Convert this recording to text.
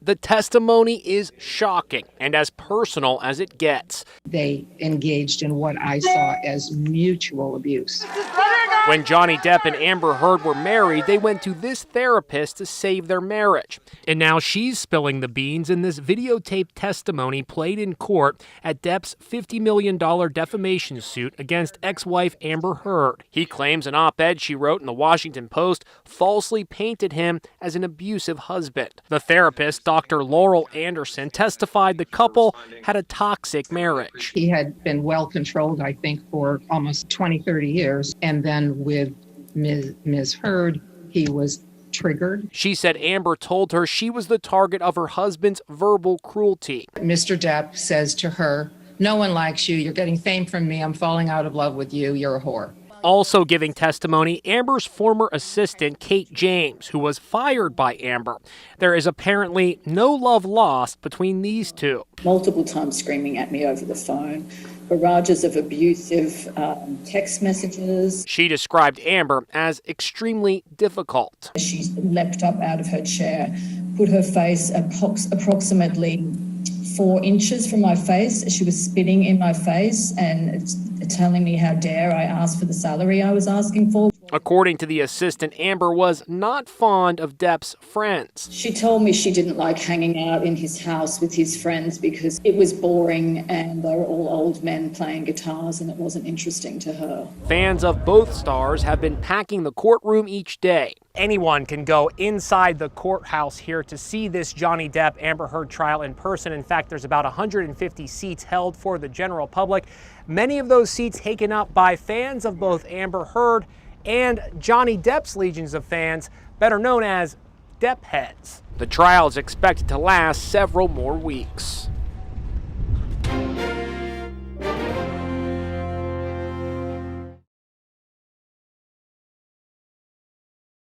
The testimony is shocking and as personal as it gets. They engaged in what I saw as mutual abuse. When Johnny Depp and Amber Heard were married, they went to this therapist to save their marriage. And now she's spilling the beans in this videotaped testimony played in court at Depp's $50 million defamation suit against ex-wife Amber Heard. He claims an op-ed she wrote in the Washington Post falsely painted him as an abusive husband. The therapist, Dr. Laurel Anderson, testified the couple had a toxic marriage. He had been well controlled, I think, for almost 20, 30 years. And then with Ms. Heard, he was triggered. She said Amber told her she was the target of her husband's verbal cruelty. Mr. Depp says to her, "No one likes you. You're getting fame from me. I'm falling out of love with you. You're a whore." Also giving testimony, Amber's former assistant, Kate James, who was fired by Amber. There is apparently no love lost between these two. Multiple times screaming at me over the phone, barrages of abusive text messages. She described Amber as extremely difficult. She leapt up out of her chair, put her face approximately 4 inches from my face. She was spitting in my face and telling me how dare I ask for the salary I was asking for. According to the assistant, Amber was not fond of Depp's friends. She told me she didn't like hanging out in his house with his friends because it was boring and they were all old men playing guitars and it wasn't interesting to her. Fans of both stars have been packing the courtroom each day. Anyone can go inside the courthouse here to see this Johnny Depp Amber Heard trial in person. In fact, there's about 150 seats held for the general public. Many of those seats taken up by fans of both Amber Heard and Johnny Depp's legions of fans, better known as Depp heads. The trial is expected to last several more weeks.